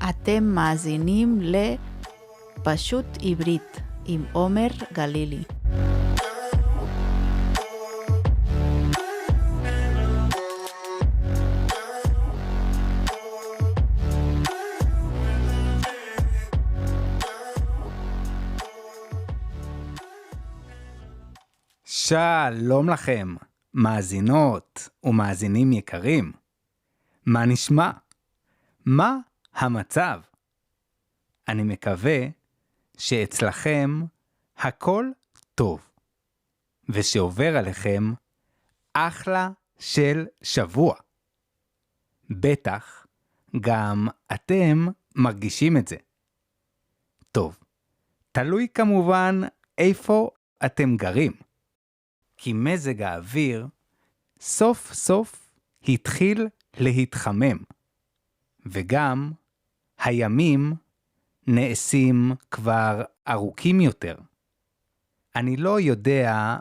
אתם מאזינים לפשוט עברית עם עומר גלילי. שלום לכם, מאזינות ומאזינים יקרים. מה נשמע? מה המצב? אני מקווה שאצלכם הכל טוב, ושעובר עליכם אחלה של שבוע. בטח גם אתם מרגישים את זה. טוב, תלוי כמובן איפה אתם גרים. כי מזג האוויר סוף סוף התחיל להתחמם. וגם הימים נעשים כבר ארוכים יותר. אני לא יודע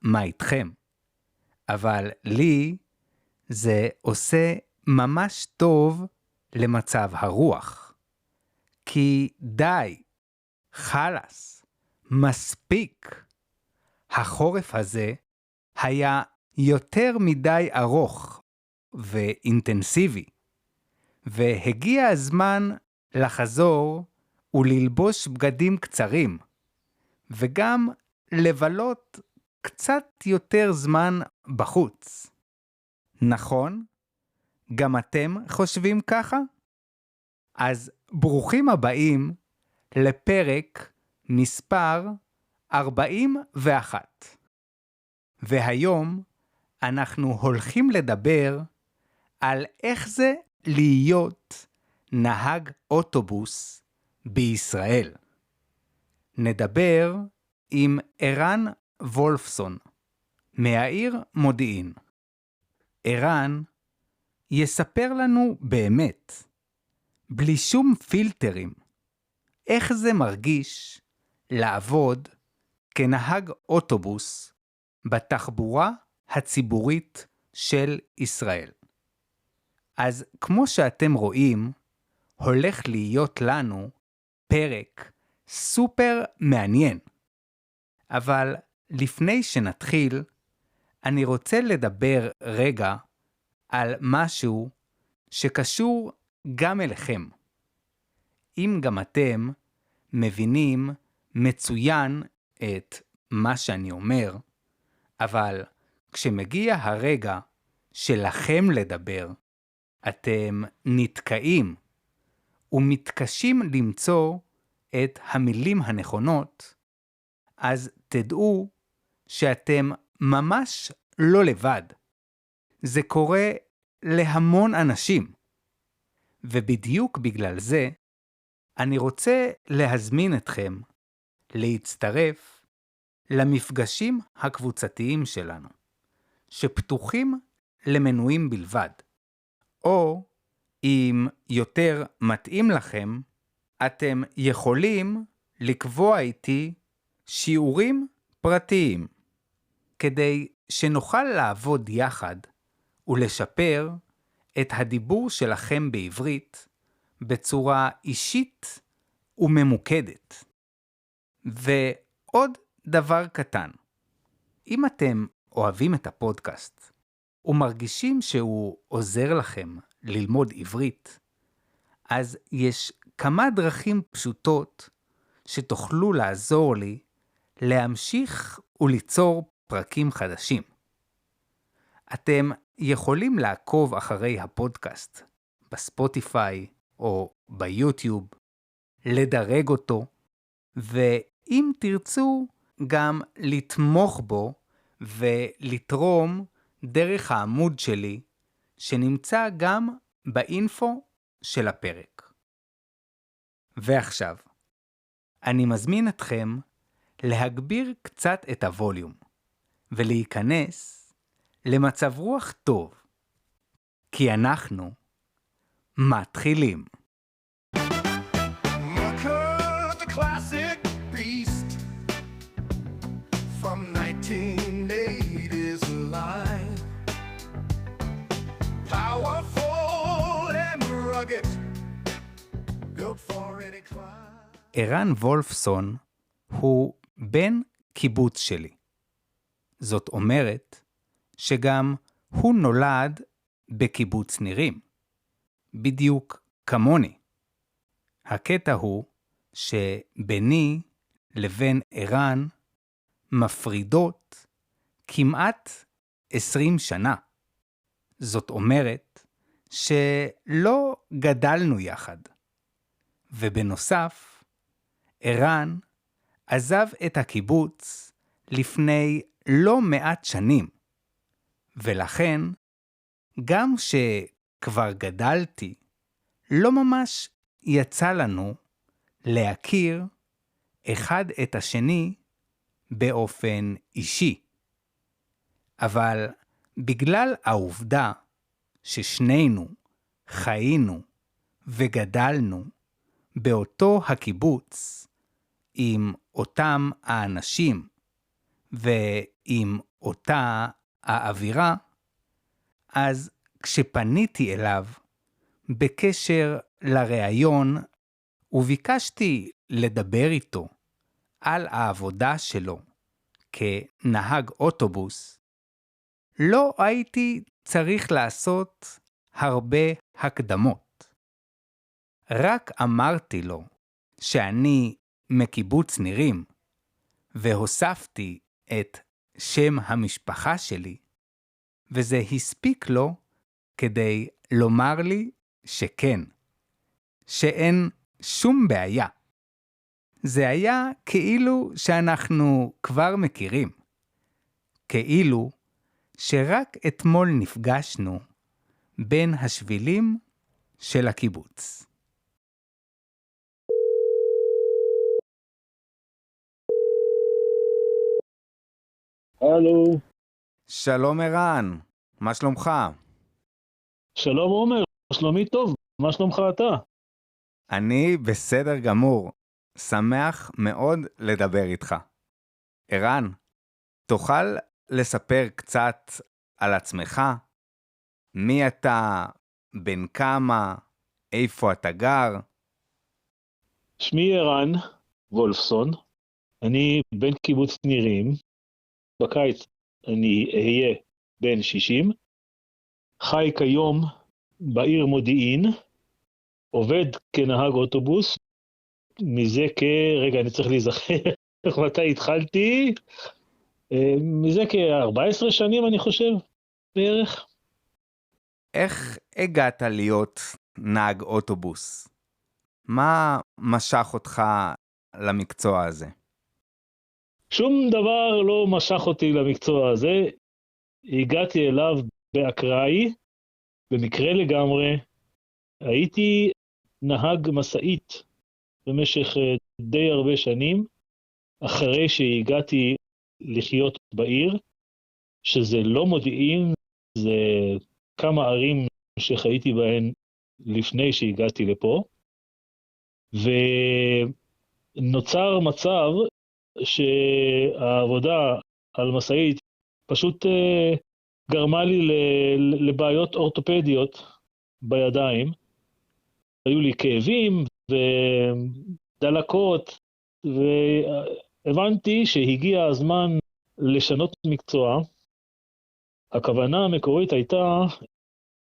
מה איתכם, אבל לי זה עושה ממש טוב למצב הרוח. כי די, חלס, מספיק. החורף הזה היה יותר מדי ארוך ואינטנסיבי, והגיע הזמן לחזור וללבוש בגדים קצרים, וגם לבלות קצת יותר זמן בחוץ. נכון? גם אתם חושבים ככה? אז ברוכים הבאים לפרק מספר 41. והיום אנחנו הולכים לדבר על איך זה להיות נהג אוטובוס בישראל. נדבר עם ערן וולפסון מהעיר מודיעין. ערן יספר לנו באמת, בלי שום פילטרים, איך זה מרגיש לעבוד כנהג אוטובוס בתחבורה הציבורית של ישראל. אז כמו שאתם רואים, הולך להיות לנו פרק סופר מעניין. אבל לפני שנתחיל, אני רוצה לדבר רגע על משהו שקשור גם אליכם. אם גם אתם מבינים מצוין את מה שאני אומר, אבל כשמגיע הרגע שלכם לדבר, אתם נתקעים ומתקשים למצוא את המילים הנכונות, אז תדעו שאתם ממש לא לבד. זה קורה להמון אנשים. ובדיוק בגלל זה, אני רוצה להזמין אתכם להצטרף למפגשים הקבוצתיים שלנו, שפתוחים למנויים בלבד. או אם יותר מתאים לכם, אתם יכולים לקבוע איתי שיעורים פרטיים, כדי שנוכל לעבוד יחד ולשפר את הדיבור שלכם בעברית בצורה אישית וממוקדת. ועוד דבר קטן, אם אתם אוהבים את הפודקאסט ומרגישים שהוא עוזר לכם ללמוד עברית, אז יש כמה דרכים פשוטות שתוכלו לעזור לי להמשיך וליצור פרקים חדשים. אתם יכולים לעקוב אחרי הפודקאסט בספוטיפיי או ביוטיוב, לדרג אותו, ואם תרצו גם לתמוך בו ולתרום דרך העמוד שלי, שנמצא גם באינפו של הפרק. ועכשיו, אני מזמין אתכם להגביר קצת את הווליום, ולהיכנס למצב רוח טוב, כי אנחנו מתחילים. The classic beast from 1980s line. Powerful and rugged, built for any climb. ערן וולפסון הוא בן קיבוץ שלי. זאת אומרת שגם הוא נולד בקיבוץ נירים, בדיוק כמוני. הקטע הוא שביני לבין ערן מפרידות כמעט 20 שנה. זאת אומרת שלא גדלנו יחד. ובנוסף, ערן עזב את הקיבוץ לפני לא מעט שנים. ולכן, גם שכבר גדלתי, לא ממש יצא לנו להכיר אחד את השני באופן אישי. אבל בגלל העובדה ששנינו חיינו וגדלנו באותו הקיבוץ עם אותם האנשים ועם אותה האווירה, אז כשפניתי אליו בקשר לראיון וביקשתי לדבר איתו על העבודה שלו כנהג אוטובוס, לא הייתי צריך לעשות הרבה הקדמות. רק אמרתי לו שאני מקיבוץ נירים, והוספתי את שם המשפחה שלי, וזה הספיק לו כדי לומר לי שכן, שאין שום בעיה. זה היה כאילו שאנחנו כבר מכירים, כאילו שרק אתמול נפגשנו בין השבילים של הקיבוץ. הלו, שלום ערן, מה שלומך? שלום עומר, שלומי טוב, מה שלומך אתה? אני בסדר גמור, שמח מאוד לדבר איתך. ערן, תוכל לספר קצת על עצמך? מי אתה? בן כמה? איפה אתה גר? שמי ערן וולפסון, אני בן קיבוץ נירים, בקיץ אני אהיה בן 60, חי כיום בעיר מודיעין, עובד כנהג אוטובוס, מזה רגע אני צריך להיזכר מתי התחלתי, מזה כ-14 שנים אני חושב בערך. איך הגעת להיות נהג אוטובוס? מה משך אותך למקצוע הזה? שום דבר לא משך אותי למקצוע הזה, הגעתי אליו באקראי, במקרה לגמרי, הייתי נהג מסעית במשך די הרבה שנים, אחרי שהגעתי לחיות בעיר, שזה לא מודיעין, זה כמה ערים שחייתי בהן לפני שהגעתי לפה, ונוצר מצב שהעבודה על מסעית פשוט גרמה לי לבעיות אורתופדיות בידיים. היו לי כאבים ודלקות, והבנתי שהגיע הזמן לשנות מקצוע. הכוונה המקורית הייתה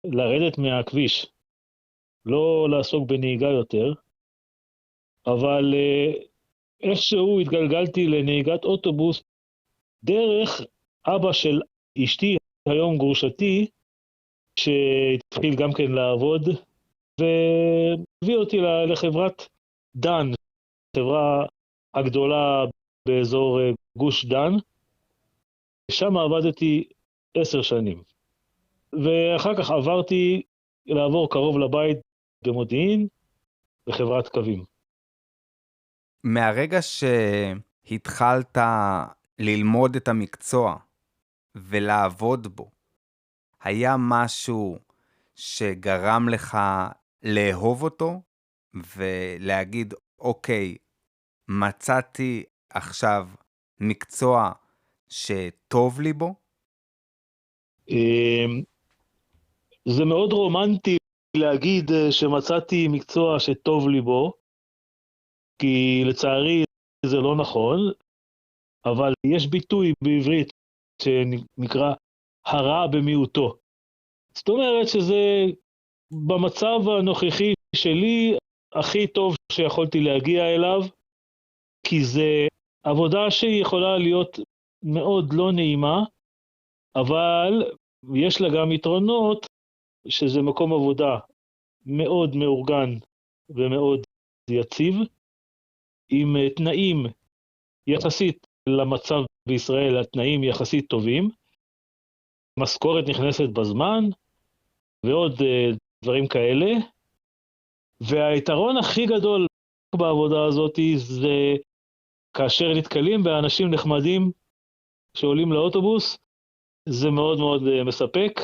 לרדת מהכביש, לא לעסוק בנהיגה יותר, אבל איכשהו התגלגלתי לנהיגת אוטובוס דרך אבא של אשתי, היום גרושתי, שהתחיל גם כן לעבוד, והביא אותי לחברת דן, חברה הגדולה באזור גוש דן. שם עבדתי 10 שנים. ואחר כך עברתי לעבור קרוב לבית במודיעין, בחברת קווים. מהרגע שהתחלת ללמוד את המקצוע ולעבוד בו, היה משהו שגרם לך לאהוב אותו ולהגיד, אוקיי, מצאתי עכשיו מקצוע שטוב לי בו? זה מאוד רומנטי להגיד שמצאתי מקצוע שטוב לי בו, כי לצערי זה לא נכון, אבל יש ביטוי בעברית שנקרא הרע במיעוטו. זאת אומרת שזה במצב הנוכחי שלי הכי טוב שיכולתי להגיע אליו, כי זה עבודה שהיא יכולה להיות מאוד לא נעימה, אבל יש לה גם יתרונות שזה מקום עבודה מאוד מאורגן ומאוד יציב, עם תנאים יחסית למצב בישראל, התנאים יחסית טובים, משכורת נכנסת בזמן ועוד דברים כאלה. והיתרון הכי גדול בעבודה הזאת זה כאשר נתקלים באנשים נחמדים שעולים לאוטובוס, זה מאוד מאוד מספק.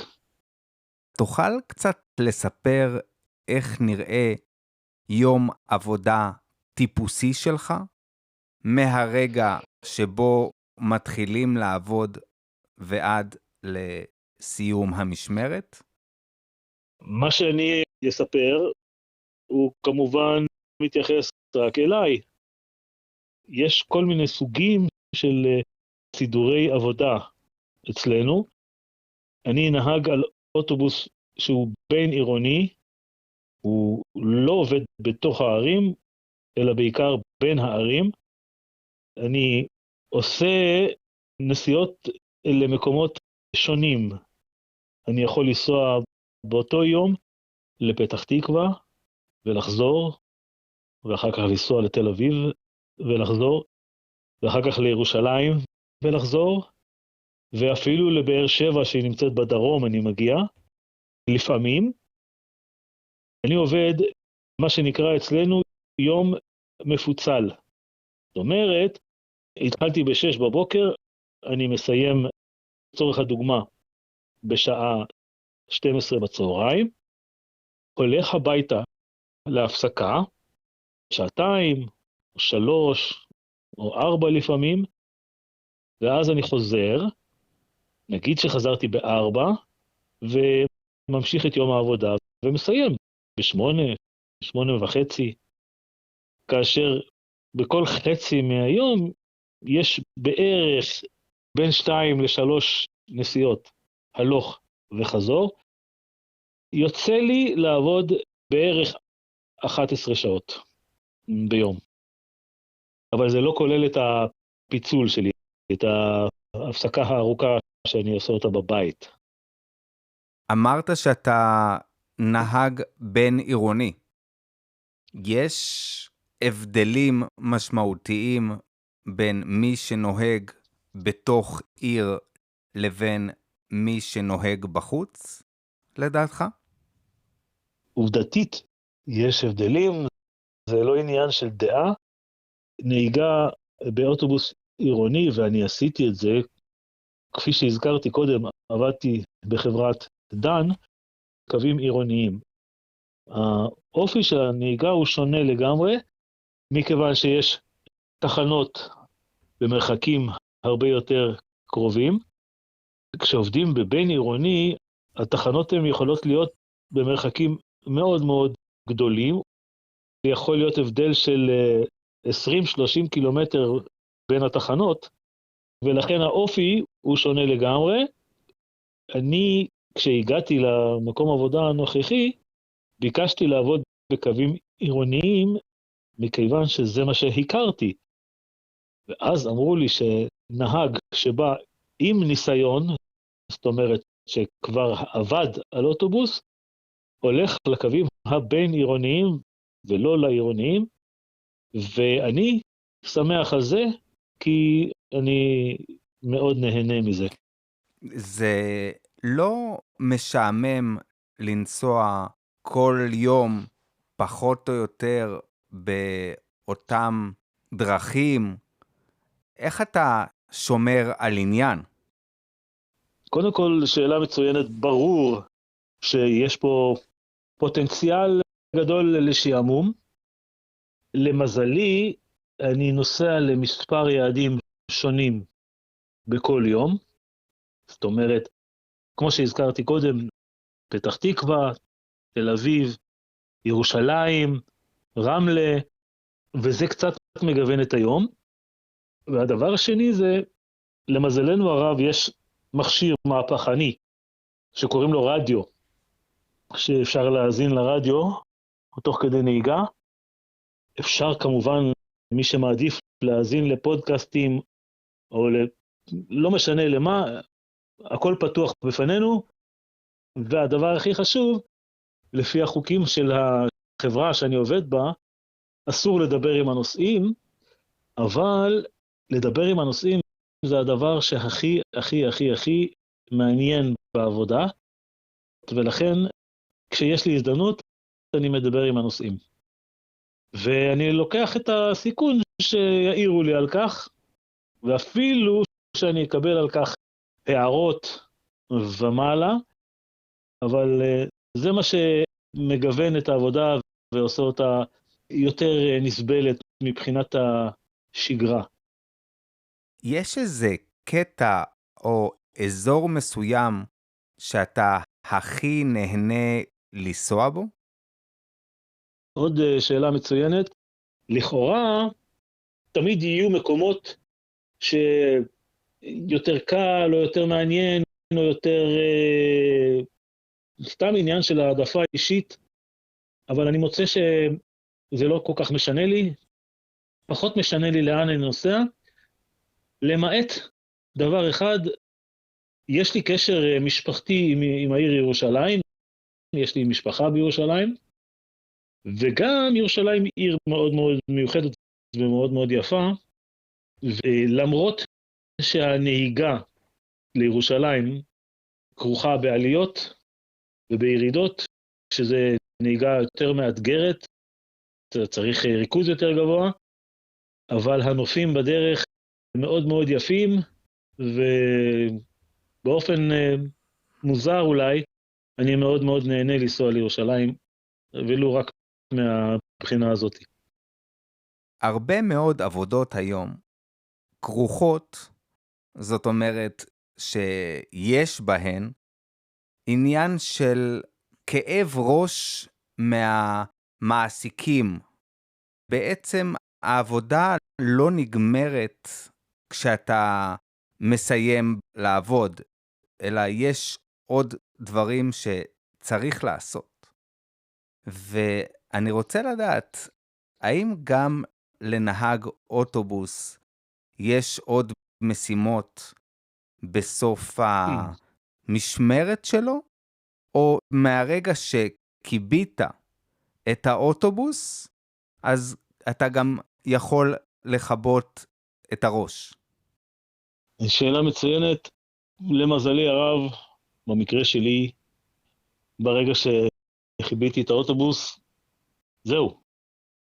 תוכל קצת לספר איך נראה יום עבודה טיפוסי שלך? מהרגע שבו מתחילים לעבוד ועד לסיום המשמרת? מה שאני אספר הוא כמובן מתייחס רק אליי. יש כל מיני סוגים של סידורי עבודה אצלנו. אני נהג על אוטובוס שהוא בין עירוני, הוא לא עובד בתוך הערים, אלא בעיקר בין הערים. אני עושה נסיעות למקומות שונים. אני יכול לנסוע באותו יום לפתח תקווה ולחזור, ואחר כך לנסוע לתל אביב ולחזור, ואחר כך לירושלים ולחזור, ואפילו לבאר שבע שהיא נמצאת בדרום אני מגיע. לפעמים אני עובד מה שנקרא אצלנו יום מפוצל. זאת אומרת, התחלתי ב-6 בבוקר, אני מסיים לצורך הדוגמה בשעה 12 בצהריים, הולך הביתה להפסקה, 2 או 3 או 4 לפעמים, ואז אני חוזר, נגיד שחזרתי ב-4, וממשיך את יום העבודה, ומסיים ב-8, 8:30, כאשר בכל חצי מהיום יש בערך בין 2 ל-3 נסיעות, הלוך וחזור. יוצא לי לעבוד בערך 11 שעות ביום. אבל זה לא כולל את הפיצול שלי, את ההפסקה הארוכה שאני עושה אותה בבית. אמרת שאתה נהג בין עירוני. יש הבדלים משמעותיים בין מי שנוהג בתוך עיר לבין מי שנוהג בחוץ, לדעתך? עובדתית, יש הבדלים, זה לא עניין של דעה. נהיגה באוטובוס עירוני, ואני עשיתי את זה, כפי שהזכרתי קודם, עבדתי בחברת דן, קווים עירוניים. האופי של הנהיגה הוא שונה לגמרי, מכיוון שיש תחנות במרחקים הרבה יותר קרובים. כשעובדים בבין עירוני, התחנות הן יכולות להיות במרחקים מאוד מאוד גדולים. זה יכול להיות הבדל של 20-30 קילומטר בין התחנות, ולכן האופי הוא שונה לגמרי. אני, כשהגעתי למקום עבודה הנוכחי, ביקשתי לעבוד בקווים עירוניים, מכיוון שזה מה שהכרתי. ואז אמרו לי שנהג שבא עם ניסיון, זאת אומרת שכבר עבד על אוטובוס, הולך לקווים הבין עירוניים ולא לעירוניים, ואני שמח על זה, כי אני מאוד נהנה מזה. זה לא משעמם לנסוע כל יום פחות או יותר באותם דרכים? איך אתה שומר על עניין? קודם כל, שאלה מצוינת, ברור שיש פה פוטנציאל גדול לשעמום. למזלי, אני נוסע למספר יעדים שונים בכל יום. זאת אומרת, כמו שהזכרתי קודם, פתח תקווה, תל אביב, ירושלים, רמלה, וזה קצת מגוון את היום. והדבר השני זה, למזלנו הרב, יש מכשיר מהפכני, שקוראים לו רדיו, שאפשר להאזין לרדיו, או תוך כדי נהיגה. אפשר כמובן, מי שמעדיף להאזין לפודקאסטים, או לא משנה למה, הכל פתוח בפנינו, והדבר הכי חשוב, לפי החוקים של החברה שאני עובד בה, אסור לדבר עם הנושאים, אבל לדבר עם הנושאים זה הדבר שהכי, הכי, הכי, הכי מעניין בעבודה, ולכן כשיש לי הזדמנות, אני מדבר עם הנושאים. ואני לוקח את הסיכון שיעירו לי על כך, ואפילו שאני אקבל על כך הערות ומעלה, אבל זה מה שמגוון את העבודה ועושה אותה יותר נסבלת מבחינת השגרה. יש איזה קטע או אזור מסוים שאתה הכי נהנה לנסוע בו? עוד שאלה מצוינת. לכאורה, תמיד יהיו מקומות שיותר קל או יותר מעניין או יותר סתם עניין של העדפה אישית, אבל אני מוצא שזה לא כל כך משנה לי, פחות משנה לי לאן אני נוסע, למעט דבר אחד, יש לי קשר משפחתי עם העיר ירושלים, יש לי משפחה בירושלים, וגם ירושלים היא עיר מאוד מאוד מיוחדת ומאוד מאוד יפה, ולמרות שהנהיגה לירושלים כרוכה בעליות ובירידות, שזה נהיגה יותר מאתגרת, צריך ריכוז יותר גבוה, אבל הנופים בדרך מאוד מאוד יפים, ובאופן מוזר אולי, אני מאוד מאוד נהנה לנסוע לירושלים, ולא רק מהבחינה הזאת. הרבה מאוד עבודות היום כרוכות, זאת אומרת שיש בהן עניין של כאב ראש מהמעסיקים. בעצם העבודה לא נגמרת כשאתה מסיים לעבוד, אלא יש עוד דברים שצריך לעשות. ואני רוצה לדעת, האם גם לנהג אוטובוס יש עוד משימות בסוף המשמרת שלו? או מהרגע שקיבית את האוטובוס, אז אתה גם יכול לכבות את הראש? שאלה מצוינת. למזלי הרב, במקרה שלי, ברגע שחיביתי את האוטובוס, זהו,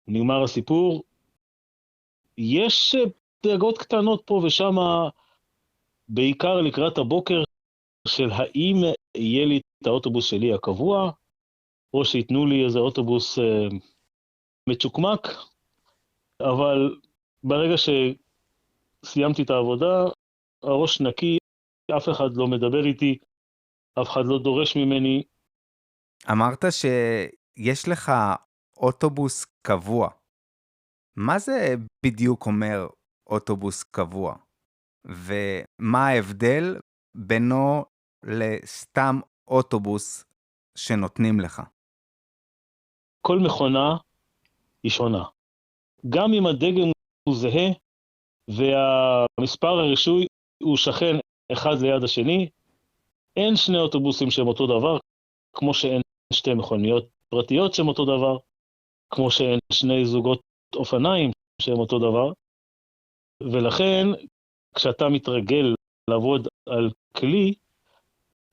נגמר הסיפור. יש דאגות קטנות פה ושם, בעיקר לקראת הבוקר, של האם יהיה לי את האוטובוס שלי הקבוע, או שיתנו לי איזה אוטובוס מצ'וקמק, אבל ברגע שסיימתי את העבודה, הראש נקי, אף אחד לא מדבר איתי, אף אחד לא דורש ממני. אמרת שיש לך אוטובוס קבוע. מה זה בדיוק אומר אוטובוס קבוע? ומה ההבדל בינו לסתם אוטובוס שנותנים לך? כל מכונה היא שונה. גם אם הדגם הוא זהה, והמספר הרישוי הוא שכן אחד ליד השני, אין שני אוטובוסים שהם אותו דבר, כמו שאין שתי מכוניות פרטיות שהם אותו דבר, כמו שאין שני זוגות אופניים שהם אותו דבר, ולכן כשאתה מתרגל לעבוד על כלי,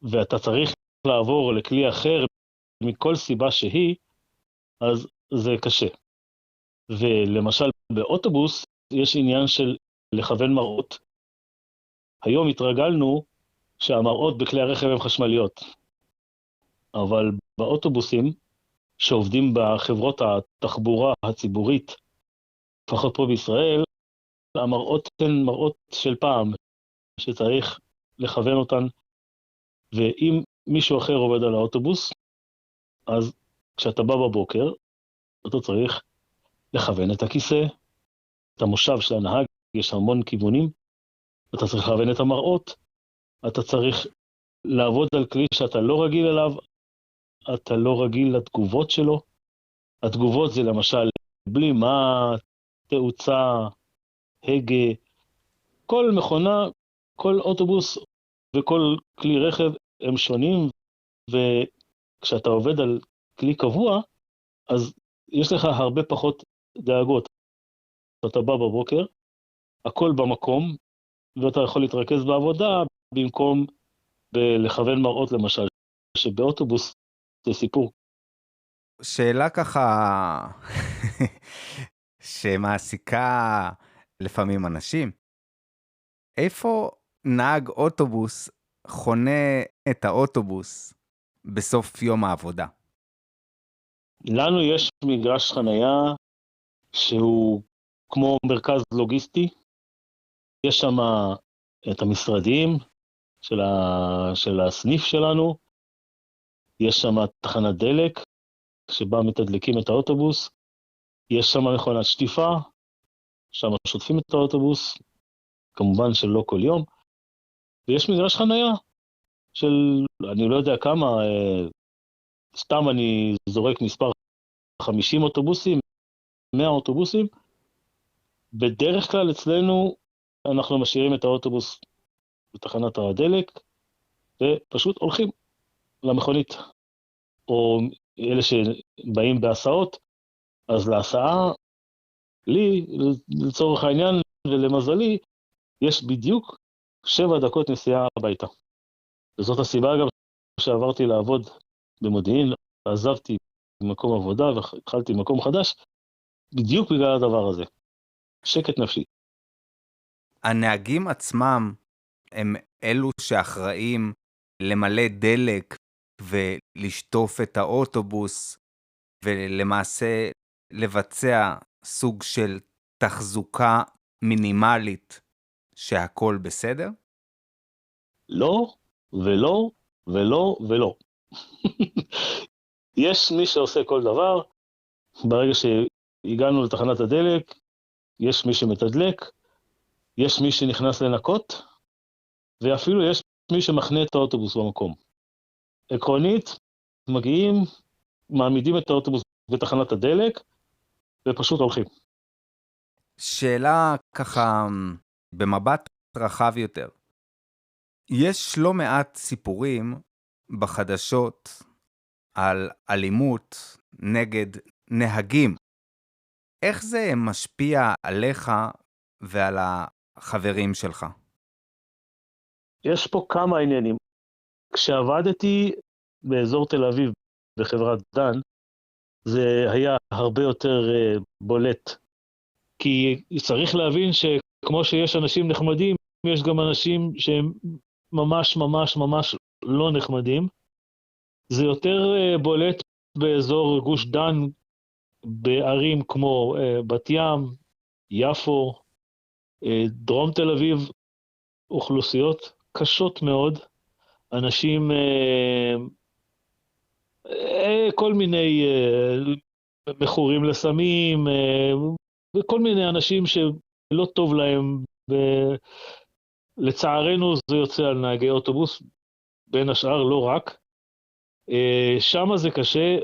ואתה צריך לעבור לכלי אחר מכל סיבה שהיא, אז זה קשה. ולמשל באוטובוס יש עניין של לכוון מראות. היום התרגלנו שהמראות בכלי הרכב הם חשמליות, אבל באוטובוסים שעובדים בחברות התחבורה הציבורית, לפחות פה בישראל, המראות הן מראות של פעם, שצריך לכוון אותן, ואם מישהו אחר עובד על האוטובוס, אז כשאתה בא בבוקר, אתה צריך לכוון את הכיסא, את המושב של הנהג, יש המון כיוונים, אתה צריך לכוון את המראות, אתה צריך לעבוד על כלי שאתה לא רגיל אליו, אתה לא רגיל לתגובות שלו. התגובות זה למשל בלימה, תאוצה, הגה, כל מכונה, כל אוטובוס וכל כלי רכב הם שונים, וכשאתה עובד על כלי קבוע, אז יש לך הרבה פחות דאגות. אתה בא בבוקר, הכל במקום, ואתה יכול להתרכז בעבודה במקום לכוון מראות למשל, שבאוטובוס זה סיפור. שאלה ככה שמעסיקה לפעמים אנשים. איפה נהג אוטובוס חונה את האוטובוס בסוף יום העבודה? לנו יש מגרש חנייה שהוא כמו מרכז לוגיסטי. יש שם את המשרדים של הסניף שלנו, יש שם תחנת דלק שבה מתדלקים את האוטובוס, יש שם מכונת שטיפה, שם שוטפים את האוטובוס, כמובן שלא כל יום, ויש מגרש חנייה של, אני לא יודע כמה, סתם אני זורק מספר 50 אוטובוסים, 100 אוטובוסים. בדרך כלל אצלנו אנחנו משאירים את האוטובוס בתחנת הדלק, ופשוט הולכים למכונית. או אלה שבאים בהסעות, אז להסעה, לי, לצורך העניין ולמזלי, יש בדיוק 7 דקות נסיעה הביתה. וזאת הסיבה גם שעברתי לעבוד במודיעין, עזבתי מקום עבודה והתחלתי מקום חדש, בדיוק בגלל הדבר הזה. שקט נפשי. הנהגים עצמם הם אלו שאחראים למלא דלק ולשטוף את האוטובוס, ולמעשה לבצע סוג של תחזוקה מינימלית שהכל בסדר? לא, ולא, ולא, ולא. יש מי שעושה כל דבר, ברגע שהגענו לתחנת הדלק, יש מי שמתדלק, יש מי שנכנס לנקות, ואפילו יש מי שמחנה את האוטובוס במקום. עקרונית, מגיעים, מעמידים את האוטובוס בתחנת הדלק, ופשוט הולכים. שאלה ככה במבט רחב יותר. יש לא מעט סיפורים בחדשות על אלימות נגד נהגים. איך זה משפיע עליך ועל החברים שלך? יש פה כמה עניינים. כשעבדתי באזור תל אביב בחברת דן, זה היה הרבה יותר בולט. כי צריך להבין שכמו שיש אנשים נחמדים, יש גם אנשים שהם ממש ממש ממש לא נחמדים. זה יותר בולט באזור גוש דן, בערים כמו בת ים, יפו, דרום תל אביב, אוכלוסיות קשות מאוד, אנשים, כל מיני מכורים לסמים, וכל מיני אנשים שלא טוב להם, לצערנו זה יוצא על נהגי אוטובוס, בין השאר לא רק. שם זה קשה,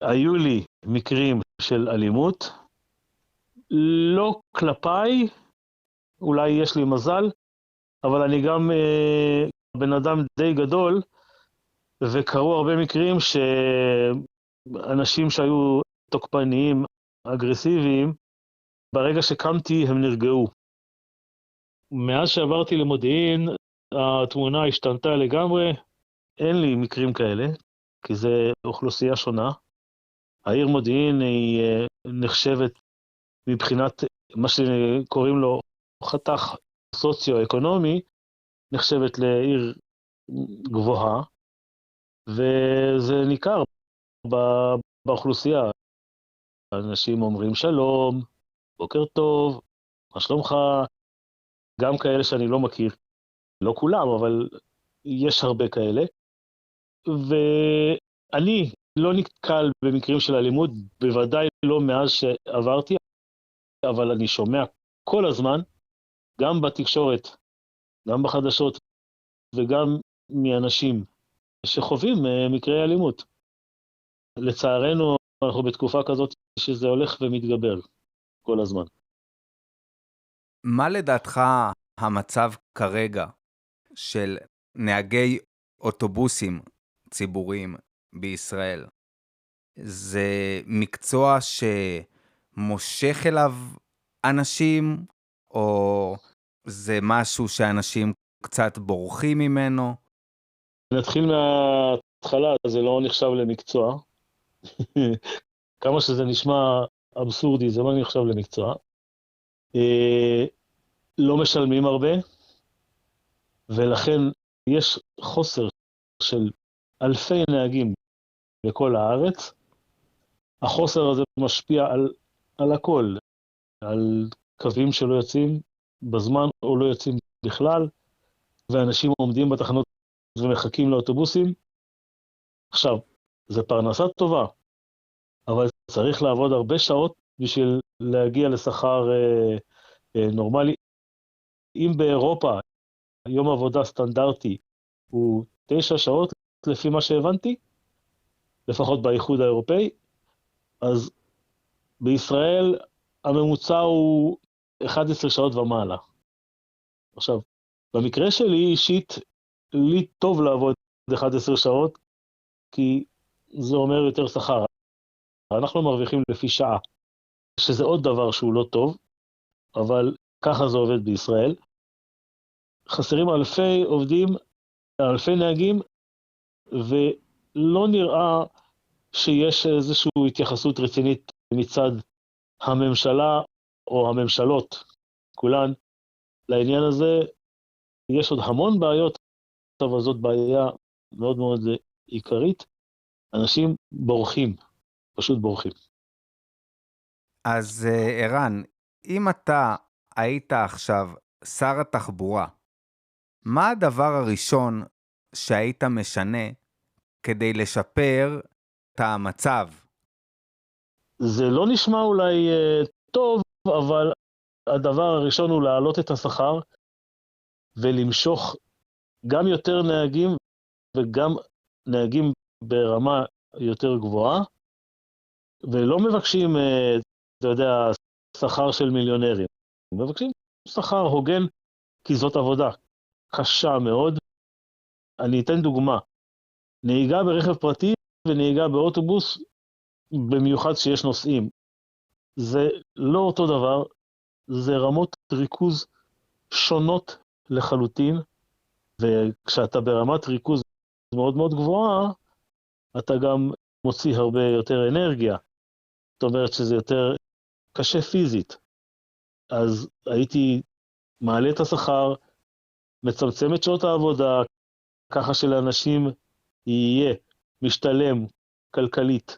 היו לי מקרים של אלימות, לא כלפיי, אולי יש לי מזל, אבל אני גם בן אדם די גדול, וקרו הרבה מקרים שאנשים שהיו תוקפניים, אגרסיביים, ברגע שקמתי הם נרגעו. מאז שעברתי למודיעין, התמונה השתנתה לגמרי, אין לי מקרים כאלה, כי זה אוכלוסייה שונה. העיר מודיעין היא נחשבת מבחינת מה שקוראים לו חתך סוציו-אקונומי, נחשבת לעיר גבוהה, וזה ניכר באוכלוסייה. אנשים אומרים שלום, בוקר טוב, מה שלומך, גם כאלה שאני לא מכיר. לא כולם, אבל יש הרבה כאלה. ואני לא נתקל במקרים של אלימות, בוודאי לא מאז שעברתי, אבל אני שומע כל הזמן, גם בתקשורת, גם בחדשות, וגם מאנשים שחווים מקרי אלימות. לצערנו, אנחנו בתקופה כזאת שזה הולך ומתגבר כל הזמן. מה לדעתך המצב כרגע של נהגי אוטובוסים ציבוריים בישראל? זה מקצוע שמושך אליו אנשים, או זה משהו שאנשים קצת בורחים ממנו? נתחיל מההתחלה, זה לא נחשב למקצוע. כמה שזה נשמע אבסורדי, זה לא נחשב למקצוע. לא משלמים הרבה, ולכן יש חוסר של אלפי נהגים בכל הארץ. החוסר הזה משפיע על הכל, על קווים שלא יוצאים בזמן או לא יוצאים בכלל, ואנשים עומדים בתחנות ומחכים לאוטובוסים. עכשיו, זה פרנסה טובה, אבל צריך לעבוד הרבה שעות בשביל להגיע לשכר נורמלי. אם באירופה יום עבודה סטנדרטי הוא 9 שעות, לפי מה שהבנתי, לפחות באיחוד האירופאי, אז בישראל הממוצע הוא 11 שעות ומעלה. עכשיו, במקרה שלי אישית, לי טוב לעבוד 11 שעות, כי זה אומר יותר שכר. אנחנו מרוויחים לפי שעה, שזה עוד דבר שהוא לא טוב, אבל ככה זה עובד בישראל. חסרים אלפי עובדים, אלפי נהגים, ולא נראה שיש איזושהי התייחסות רצינית מצד הממשלה או הממשלות, כולן, לעניין הזה. יש עוד המון בעיות, אבל זאת בעיה מאוד מאוד עיקרית. אנשים בורחים, פשוט בורחים. אז ערן, אם אתה היית עכשיו שר התחבורה, מה הדבר הראשון שהיית משנה כדי לשפר את המצב? זה לא נשמע אולי טוב, אבל הדבר הראשון הוא להעלות את השכר ולמשוך גם יותר נהגים וגם נהגים ברמה יותר גבוהה, ולא מבקשים, אתה יודע, שכר של מיליונרים. מבקשים שכר הוגן, כי זאת עבודה קשה מאוד. אני אתן דוגמה. נהיגה ברכב פרטי ונהיגה באוטובוס, במיוחד שיש נוסעים. זה לא אותו דבר, זה רמות ריכוז שונות לחלוטין, וכשאתה ברמת ריכוז מאוד מאוד גבוהה, אתה גם מוציא הרבה יותר אנרגיה. זאת אומרת שזה יותר קשה פיזית. אז הייתי מעלה את השכר, מצמצם את שעות העבודה, ככה שלאנשים יהיה משתלם כלכלית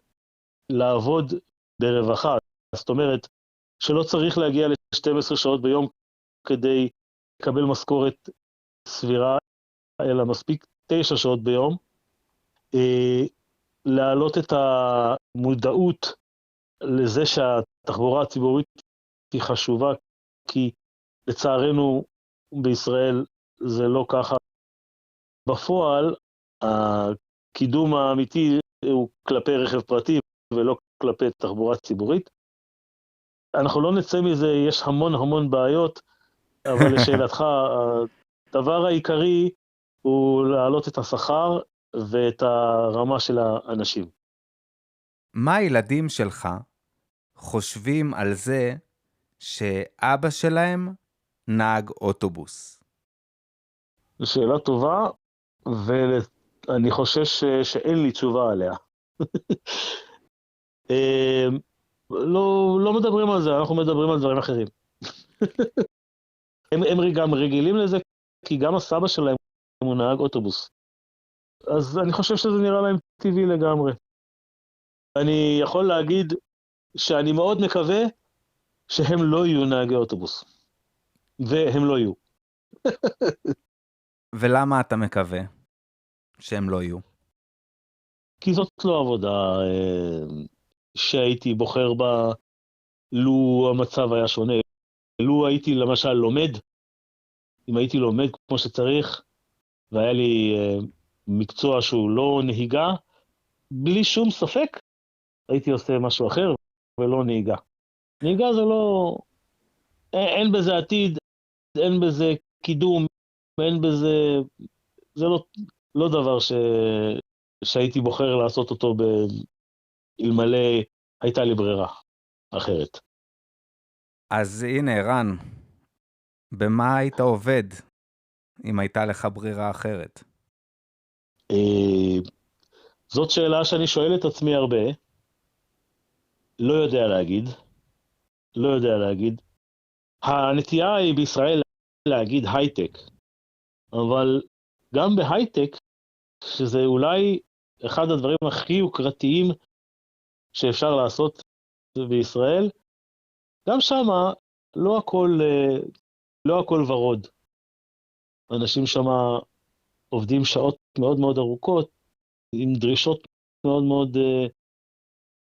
לעבוד ברווחה. זאת אומרת שלא צריך להגיע ל-12 שעות ביום כדי לקבל משכורת סבירה, אלא מספיק 9 שעות ביום. להעלות את המודעות לזה שהתחבורה הציבורית היא חשובה, כי לצערנו בישראל זה לא ככה. בפועל, הקידום האמיתי הוא כלפי רכב פרטי ולא כלפי תחבורה ציבורית. אנחנו לא נצא מזה, יש המון בעיות, אבל לשאלתך, הדבר העיקרי הוא להעלות את השכר ואת הרמה של האנשים. מה הילדים שלך חושבים על זה שאבא שלהם נהג אוטובוס? זו שאלה טובה, ואני חושש שאין לי תשובה עליה. לא מדברים על זה, אנחנו מדברים על דברים אחרים. הם גם רגילים לזה, כי גם הסבא שלהם הוא נהג אוטובוס. אז אני חושב שזה נראה להם טבעי לגמרי. אני יכול להגיד שאני מאוד מקווה שהם לא יהיו נהגי אוטובוס. והם לא יהיו. ולמה אתה מקווה שהם לא יהיו? כי זאת לא עבודה שהייתי בוחר בה לו המצב היה שונה. לו הייתי למשל לומד, אם הייתי לומד כמו שצריך, והיה לי מקצוע שהוא לא נהיגה, בלי שום ספק הייתי עושה משהו אחר ולא נהיגה. נהיגה זה לא... אין בזה עתיד, אין בזה קידום, אין בזה... זה לא דבר שהייתי בוחר לעשות אותו אלמלא הייתה לי ברירה אחרת. אז הנה, ערן, במה היית עובד אם הייתה לך ברירה אחרת? זאת שאלה שאני שואל את עצמי הרבה. לא יודע להגיד. הנטייה היא בישראל להגיד הייטק, אבל גם בהייטק, שזה אולי אחד הדברים הכי יוקרתיים שאפשר לעשות בישראל, גם שמה לא הכל ורוד. אנשים שמה עובדים שעות מאוד מאוד ארוכות, עם דרישות מאוד מאוד...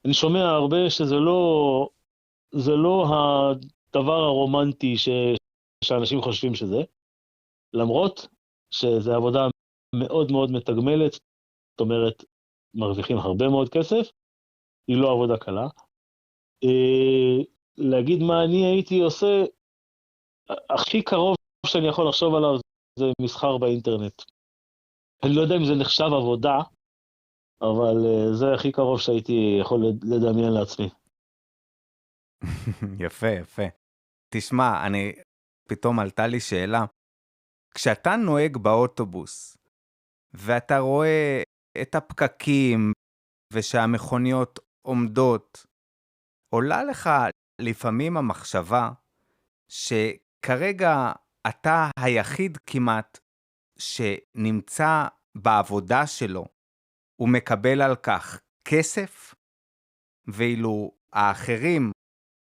אני שומע הרבה שזה לא הדבר הרומנטי שאנשים חושבים שזה, למרות שזה עבודה מאוד מאוד מתגמלת, זאת אומרת, מרוויחים הרבה מאוד כסף, היא לא עבודה קלה. להגיד מה אני הייתי עושה, הכי קרוב שאני יכול לחשוב עליו זה מסחר באינטרנט. אני לא יודע אם זה נחשב עבודה, אבל זה הכי קרוב שהייתי יכול לדמיין לעצמי. יפה, יפה. תשמע, פתאום עלתה לי שאלה. כשאתה נוהג באוטובוס, ואתה רואה את הפקקים, ושהמכוניות עומדות, עולה לך לפעמים המחשבה, שכרגע אתה היחיד כמעט שנמצא בעבודה שלו, הוא מקבל על כך כסף, ואילו האחרים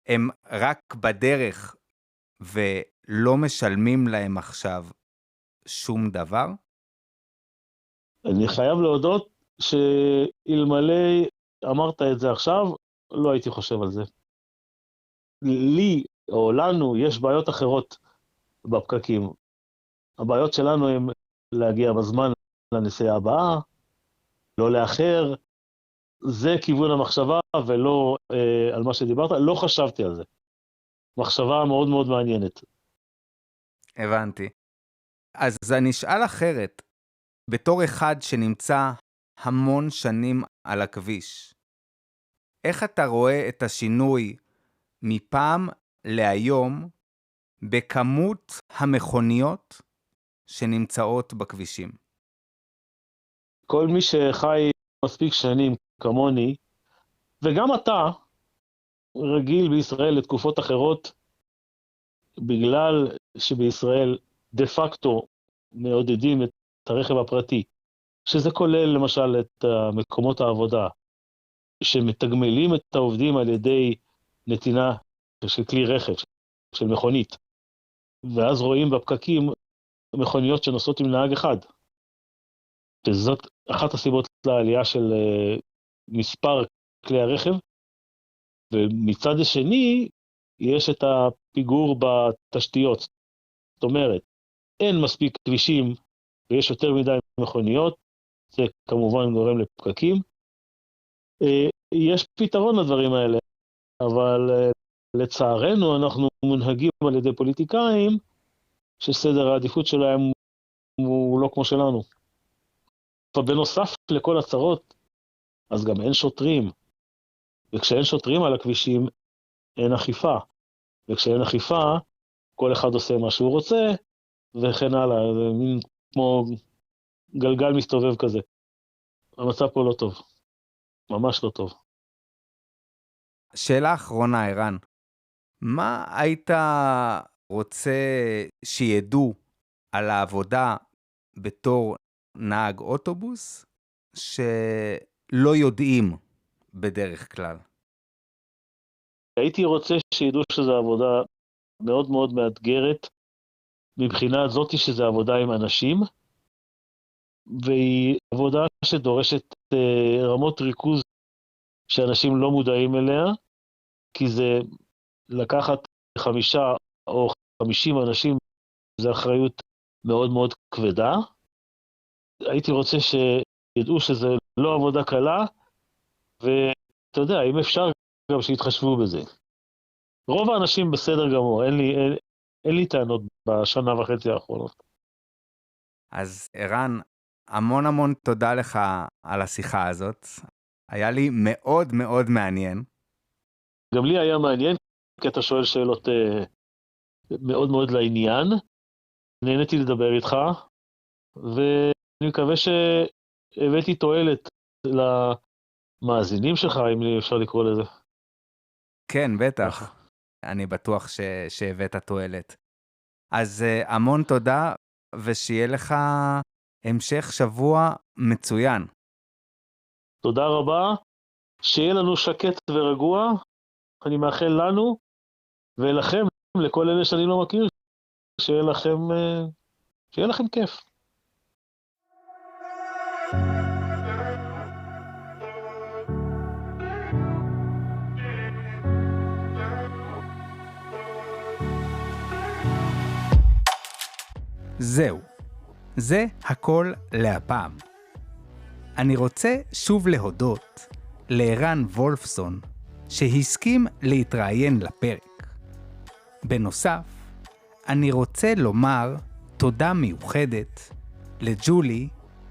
הם רק בדרך ולא משלמים להם עכשיו שום דבר? אני חייב להודות שאלמלא אמרת את זה עכשיו, לא הייתי חושב על זה. לי או לנו יש בעיות אחרות בפקקים. הבעיות שלנו הן להגיע בזמן לנסיעה הבאה, לא לאחר, זה כיוון המחשבה ולא על מה שדיברת, לא חשבתי על זה. מחשבה מאוד מאוד מעניינת. הבנתי. אז אני אשאל אחרת, בתור אחד שנמצא המון שנים על הכביש, איך אתה רואה את השינוי מפעם להיום בכמות המכוניות שנמצאות בכבישים? כל מי שחי מספיק שנים כמוני, וגם אתה, רגיל בישראל לתקופות אחרות, בגלל שבישראל דה פקטו מעודדים את הרכב הפרטי, שזה כולל למשל את מקומות העבודה, שמתגמלים את העובדים על ידי נתינה של כלי רכב, של מכונית, ואז רואים בפקקים מכוניות שנוסעות עם נהג אחד. שזאת אחת הסיבות לעלייה של מספר כלי הרכב, ומצד השני יש את הפיגור בתשתיות. זאת אומרת, אין מספיק כבישים ויש יותר מדי מכוניות, זה כמובן גורם לפקקים. יש פתרון לדברים האלה, אבל לצערנו אנחנו מונהגים על ידי פוליטיקאים שסדר העדיפות שלהם הוא לא כמו שלנו. ובנוסף לכל הצרות, אז גם אין שוטרים. וכשאין שוטרים על הכבישים, אין אכיפה. וכשאין אכיפה, כל אחד עושה מה שהוא רוצה, וכן הלאה. זה מין כמו גלגל מסתובב כזה. המצב פה לא טוב. ממש לא טוב. שאלה אחרונה, ערן. מה היית רוצה שידעו על העבודה בתור נהג אוטובוס שלא יודעים בדרך כלל? הייתי רוצה שידעו שזו עבודה מאוד מאוד מאתגרת, מבחינה זאת שזו עבודה עם אנשים, והיא עבודה שדורשת רמות ריכוז שאנשים לא מודעים אליה, כי זה לקחת 5 או 50 אנשים, זה אחריות מאוד מאוד כבדה. הייתי רוצה שידעו שזה לא עבודה קלה, ואתה יודע, אם אפשר גם שיתחשבו בזה. רוב האנשים בסדר גמור, אין לי טענות בשנה וחצי האחרונות. אז ערן, המון תודה לך על השיחה הזאת. היה לי מאוד מאוד מעניין. גם לי היה מעניין, כי אתה שואל שאלות מאוד מאוד לעניין. נהניתי לדבר איתך, ואני מקווה שהבאתי תועלת למאזינים שלך, אם אפשר לקרוא לזה. כן, בטח. אני בטוח שהבאת תועלת. אז המון תודה, ושיהיה לך המשך שבוע מצוין. תודה רבה, שיהיה לנו שקט ורגוע. אני מאחל לנו ולכם, לכל אלה שאני לא מכיר, שיהיה לכם כיף. זהו, זה הכל להפעם. אני רוצה שוב להודות לערן וולפסון, שהסכים להתראיין לפרק. בנוסף, אני רוצה לומר תודה מיוחדת לג'ולי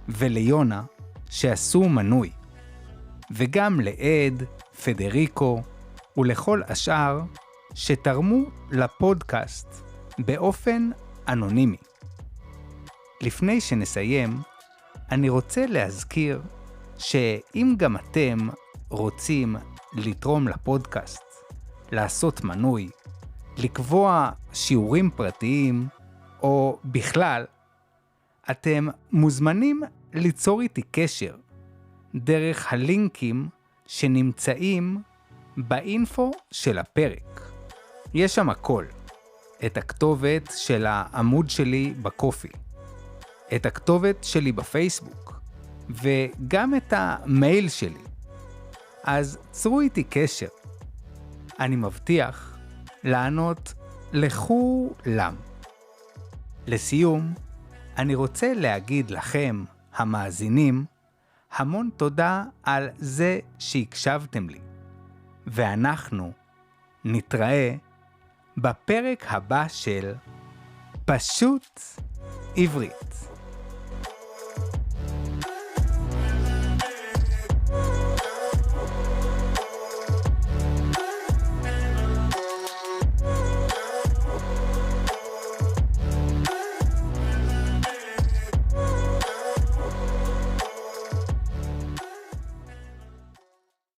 וליונה שעשו מנוי, וגם לעד, פדריקו ולכל השאר שתרמו לפודקאסט באופן אנונימי. לפני שנסיים, אני רוצה להזכיר שאם גם אתם רוצים לתרום לפודקאסט, לעשות מנוי, לקבוע שיעורים פרטיים, או בכלל, אתם מוזמנים ליצור איתי קשר דרך הלינקים שנמצאים באינפו של הפרק. יש שם הכל, את הכתובת של העמוד שלי בקופי, את הכתובת שלי בפייסבוק, וגם את המייל שלי. אז צרו איתי קשר. אני מבטיח לענות לכולם. לסיום, אני רוצה להגיד לכם, המאזינים, המון תודה על זה שהקשבתם לי. ואנחנו נתראה בפרק הבא של פשוט עברית.